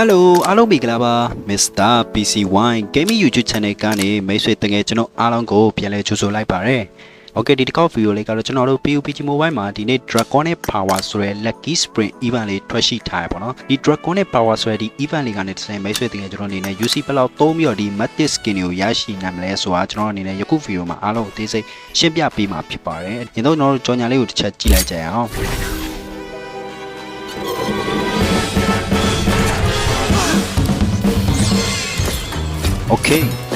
Hello အားလုံးမိတ်ကလာပါ Mr. PC1 Gaming YouTube Channel ကနေမိတ်ဆွေတကယ်ကျွန်တော်အားလုံးကိုပြန်လည်ကြိုဆိုလိုက်ပါရစေ။ Okay ဒီတစ်ခေါက်ဗီဒီယိုလေးကတော့ကျွန်တော်တို့ PUBG Mobile မှာဒီနေ့ Draconic Power ဆိုတဲ့ Lucky Spring Event လေးထွက်ရှိထားရပါတော့။ဒီ Draconic Power ဆိုတဲ့ဒီ Event လေးကနေတစ်ဆင့်မိတ်ဆွေတကယ်ကျွန်တော်အနေနဲ့ UC ဘယ်လောက်သုံးပြီးတော့ဒီ Matic Skin ကိုရရှိနိုင်မလဲဆိုတာကျွန်တော်အနေနဲ့ယခုဗီဒီယိုမှာအားလုံးအသေးစိတ်ရှင်းပြပေးမှာဖြစ်ပါတယ်။ဒီတော့ကျွန်တော်တို့ကြော်ညာလေးကိုတစ်ချက်ကြည့်လိုက်ကြရအောင်။ Okay.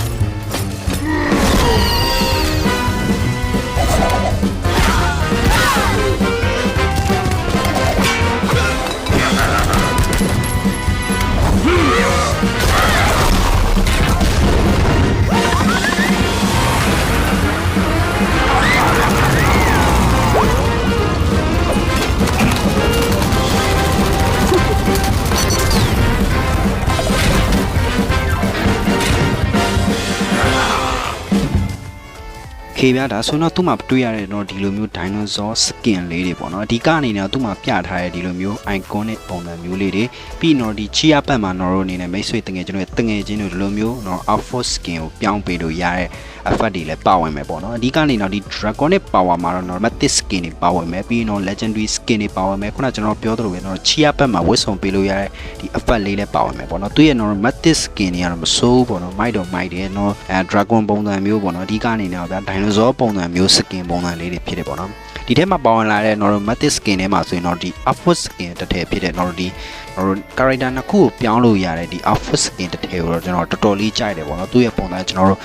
Okay ဗျာဒါဆိုတော့သူ့မှာတွေ့ရတဲ့တော့ဒီလိုမျိုး dinosaur skin လေးတွေပေါ့နော်အဓိကအနေနဲ့သူ့မှာပြထားတဲ့ဒီလိုမျိုး icon နဲ့ပုံစံမျိုးလေးတွေပြီးတော့ဒီချီယာပတ်မှာတော့အနေနဲ့မိတ်ဆွေတငယ်ချင်းတို့တငယ်ချင်းတို့ဒီလိုမျိုးတော့ outfit skin ကိုပြောင်းပေးလို့ရတဲ့ effect တွေလည်းပါဝင်မယ်ပေါ့နော်အဓိကအနေနဲ့ဒီ draconic power မှာတော့ matic skin တွေပါဝင်မယ်ပြီးတော့ legendary skin တွေပါဝင်မယ်ခုနကကျွန်တော်ပြောသလိုပဲတော့ချီယာပတ်မှာဝတ်ဆုံပေးလို့ရတဲ့ဒီ effect လေးလည်းပါဝင်မယ်ပေါ့နော်သူရဲ့တော့ matic skin တွေကတော့မဆိုးပေါ့နော်မိုက်တော့မိုက်တယ်နော်dragon ပုံစံမျိုးပေါ့နော်အဓိကအနေနဲ့ဗျာ dinosaur ပုံစံမျိုး skin ပုံစံလေးတွေဖြစ်တယ်ပေါ့နော်ဒီထဲမှာပါဝင်လာတဲ့ Matic skin ထဲမှာဆိုရင်တော့ဒီ outfit skin တစ်ထည်ဖြစ်တဲ့ဒီ character နှစ်ခုကိုပြောင်းလို့ရတဲ့ဒီ outfit skin တစ်ထည်ကိုတော့ကျွန်တော်တော်တော်လေးကြိုက်တယ်ပေါ့နော်သူ့ရဲ့ပုံစံကျွန်တော်တို့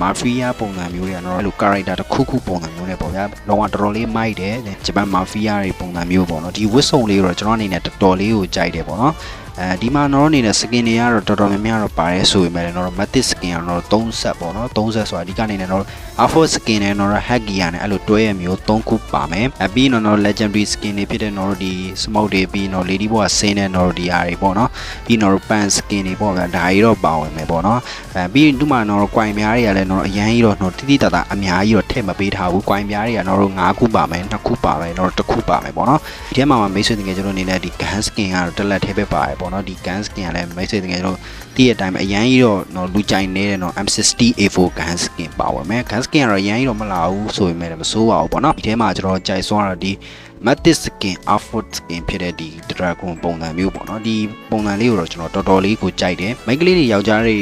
mafia ပုံစံမျိုးတွေကတော့အဲ့လို character တစ်ခုခုပုံစံမျိုးနဲ့ပေါ့ဗျာလောကတော်တော်လေးမိုက်တယ်ဂျပန် mafia တွေပုံစံမျိုးပေါ့နော်ဒီဝတ်စုံလေးတော့ကျွန်တော်အနေနဲ့တော်တော်လေးကိုကြိုက်တယ်ပေါ့နော်ဒီမှာတော့အနေနဲ့ skin တွေကတော့တော်တော်များများတော့ပါတယ်ဆိုပေမဲ့လည်းတော့ matic skin ကတော့3 set ပေါ့နော်3 set ဆိုတာအဓိကအနေနဲ့တော့ outfit skin နဲ့တော့ hack gear နဲ့အဲ့လိုတွဲရမျိုး3ခုပါမယ်ပြီးတော့ legendary skin တွေဖြစ်တဲ့တော့ဒီ smoke တွေပြီးတော့ lady boy ဆင်းတဲ့တော့ဒီအားတွေပေါ့နော်ပြီးတော့ pan skin တွေပေါ့ဗျာဒါကြီးတော့ပါဝင်မယ်ပေါ့နော်ပြီးဒီမှာတော့ coin များတွေကလည်းတော့အရန်ကြီးတော့တိတိတတ်တာအများကြီးတော့ထည့်မပေးထားဘူး coin များတွေကတော့5ခုပါမယ်2ခုပါမယ်တော့1ခုပါမယ်ပေါ့နော်ဒီထဲမှာမိတ်ဆွေတကယ်ကျွန်တော်အနေနဲ့ဒီ gun skin ကတော့တစ်လက်ထဲပဲပါတယ်ပေါ့နော်ဒီ gun skin ကလည်းမိတ်ဆွေတကယ်ကျွန်တော်တည့်ရတိုင်းအရန်ကြီးတော့လူကြိုင်နေတဲ့တော့ M60A4 gun skin ပါဝင်မယ် gun skin ကတော့အရန်ကြီးတော့မလာဘူးဆိုပေမဲ့လည်းမစိုးပါဘူးပေါ့နော်ဒီထဲမှာကျွန်တော်ကြိုက်စွာတော့ဒီ matic skin outfit skin ဖြစ်တဲ့ဒီ dragon ပုံစံမျိုးပေါ့နော်ဒီပုံစံလေးကိုတော့ကျွန်တော်တော်တော်လေးကိုကြိုက်တယ်မိန်းကလေးတွေယောက်ျားတွေ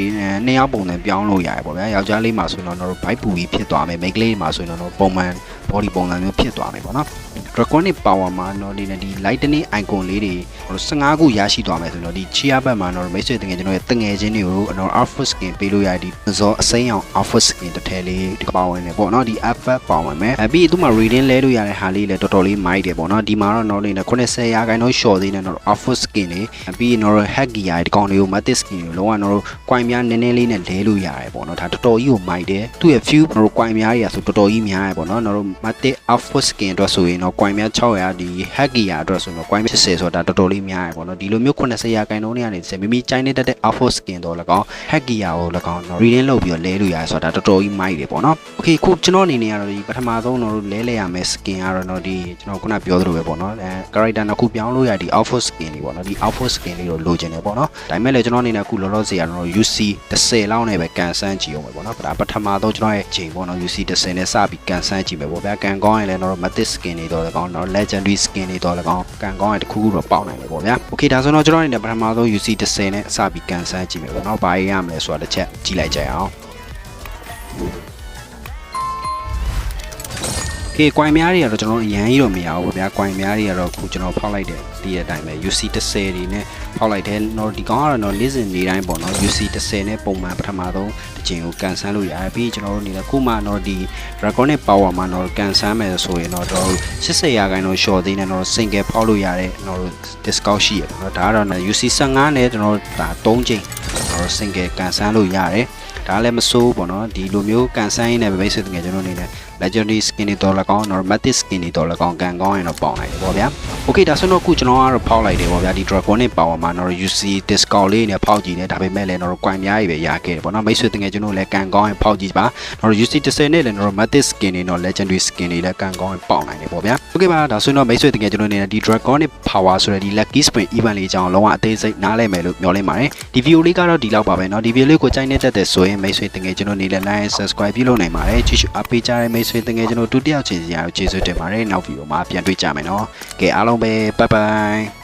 နှစ်ယောက်ပုံစံပြောင်းလို့ရတယ်ပေါ့ဗျာယောက်ျားလေးမှာဆိုရင်တော့ဘိုက်ပူကြီးဖြစ်သွားမယ်မိန်းကလေးမှာဆိုရင်တော့ပုံမှန် body ပုံစံမျိုးဖြစ်သွားမယ်ပေါ့နော် draconic power မှာတော့ဒီ lightning icon လေးတွေ15ခုရရှိသွားမယ်ဆိုတော့ဒီချီယာဘက်မှာတော့မိတ်ဆွေတငယ်ကျွန်တော်ရဲ့တငယ်ချင်းတွေကိုoutfit skin ပေးလို့ရဒီဇော်အစိမ်းအောင် outfit skin တစ်ထည်လေးဒီပါဝင်နေပေါ့နော်ဒီ effect ပါဝင်မယ်ပြီးသူ့မှာ reading လဲလို့ရတဲ့ဟာလေးလည်းတော်တော်လေးမိုက်တယ်ပေါ့နော်ဒီမှာတော့နေ90ရာခိုင်နှုန်း short သေးတယ်တော့ outfit skin တွေပြီးတော့ hack gear ဒီကောင်တွေကို matic skin တွေလုံးဝတော့ coin များနည်းနည်းလေးနဲ့လဲလို့ရတယ်ပေါ့နော်ဒါတော်တော်ကြီးကိုမိုက်တယ်သူ့ရဲ့ view coin များတွေကဆိုတော်တော်ကြီးများရပေါ့နော်တော့ matic outfit skin အတွက်ဆိုရင်တော့ coin များ600ဒီ hack gear အတွက်ဆိုတော့ coin 80ဆိုတာတော်တော်လေးများရပေါ့နော်ဒီလိုမျိုး90ရာခိုင်နှုန်းနဲ့ကနေမိမိကြိုင်းနေတဲ့ outfit skin တော့၎င်း hack gear ကို၎င်း reading လုပ်ပြီးတော့လဲလို့ရတယ်ဆိုတာတော်တော်ကြီးမိုက်တယ်ပေါ့နော် okay ခုကျွန်တော်အနေနဲ့ကတော့ဒီပထမဆုံးတော့လဲရမယ် skin ကတော့ဒီကျွန်တော်ခုနပြောသလိုပဲပေါ့နော် character နှစ်ခုပြောင်းလို့ရဒီ outfit skin တွေပေါ့နော်ဒီ outfit skin တွေတော့လိုချင်တယ်ပေါ့နော်ဒါပေမဲ့လည်းကျွန်တော်အနေနဲ့အခုလောလောဆယ်ကတော့ UC 10လောက်နဲ့ပဲကန်ဆန်းကြည့်အောင်ပဲပေါ့နော်ဒါပထမဆုံးကျွန်တော်ရဲ့ချိန်ပေါ့နော် UC 10နဲ့စပြီးကန်ဆန်းကြည့်မယ်ပေါ့ဗျာကန်ကောင်းရင်လည်းတော့ matic skin တွေတော့၎င်းတော့ legendary skin တွေတော့၎င်းကန်ကောင်းရင်တစ်ခုခုတော့ပေါက်နိုင်တယ်ပေါ့ဗျာ okay ဒါဆိုတော့ကျွန်တော်အနေနဲ့ပထမဆုံး UC 10နဲ့စပြီးကန်ဆန်းကြည့်မယ်ပေါ့နော်ဘာရမလဲဆိုတာတစ်ချက်ကြည့်လိုက်ကြရအောင်Okay ကွိုင်များတွေကတော့ကျွန်တော်အရန်ကြီးတော့မရဘူးဗျာကွိုင်များတွေကတော့ခုကျွန်တော်ဖောက်လိုက်တယ်ဒီတဲ့အတိုင်းပဲ UC 10တွေနဲ့ဖောက်လိုက်တယ်တော့ဒီကောင်ကတော့လေ့စင်နေတိုင်းပေါ့နော် UC 10နဲ့ပုံမှန်ပထမဆုံးတစ်ချိန်ကိုကန်ဆန်းလို့ရတယ်ပြီးကျွန်တော်တို့နေတဲ့ခုမှတော့ဒီ draconic power မှာတော့ကန်ဆန်းမယ်ဆိုရင်တော့80ရာခိုင်နှုန်း short သေးနဲ့တော့ single ဖောက်လို့ရတဲ့ကျွန်တော်တို့ discount ရှိရပေါ့နော်ဒါကတော့ UC 15နဲ့ကျွန်တော်တို့ဒါ3ချိန်ကျွန်တော်တို့ single ကန်ဆန်းလို့ရတယ်ဒါလည်းမစိုးပေါ့နော်ဒီလိုမျိုးကန်ဆန်းရင်းနဲ့ပဲမိတ်ဆွေတကယ်ကျွန်တော်အနေနဲ့ legendary skin တွေတော့လည်းကောင်းတော့ mythic skin တွေတော့လည်းကောင်းကန်ကောင်းရင်တော့ပေါင်လိုက်တယ်ပေါ့ဗျာ okay ဒါဆိုတော့အခုကျွန်တော်ကတော့ဖောက်လိုက်တယ်ပေါ့ဗျာဒီ dragonic power မှာတော့ UC discount လေးနဲ့ဖောက်ကြည့်တယ်ဒါပေမဲ့လည်းတော့ coin အများကြီးပဲရခဲ့တယ်ပေါ့နော်မိတ်ဆွေတကယ်ကျွန်တော်လည်းကန်ကောင်းရင်ဖောက်ကြည့်ပါတော့ UC 10နဲ့လည်းတော့ mythic skin တွေတော့ legendary skin တွေလည်းကန်ကောင်းရင်ပေါင်နိုင်တယ်ပေါ့ဗျာ okay ပါဒါဆိုတော့မိတ်ဆွေတကယ်ကျွန်တော်နေဒီ dragonic power ဆိုတဲ့ဒီ lucky spin event လေးကြောင်းလုံးဝအသေးစိတ်နားလည်မယ်လို့မျှော်လင့်ပါတယ်ဒီ video လေးကတော့ဒီလောက်ပါပဲเนาะဒီ video လေးကိုကြိုက်နေတတ်တဲ့ဆိုရင်မိတ်ဆွေတကယ်ကျွန်တော်နေလည်း like subscribe ပြုလုပ်နိုင်ပါတယ်ကြည့်ရှုအားပေးကြတဲ့မိတ်ဆွေတကယ်ကျွန်တော်ဒုတိယချင်းစီအားကိုကျေးဇူးတင်ပါတယ်နောက် video မှာပြန်တွေ့ကြမယ်เนาะကဲအားလုံးပဲ bye bye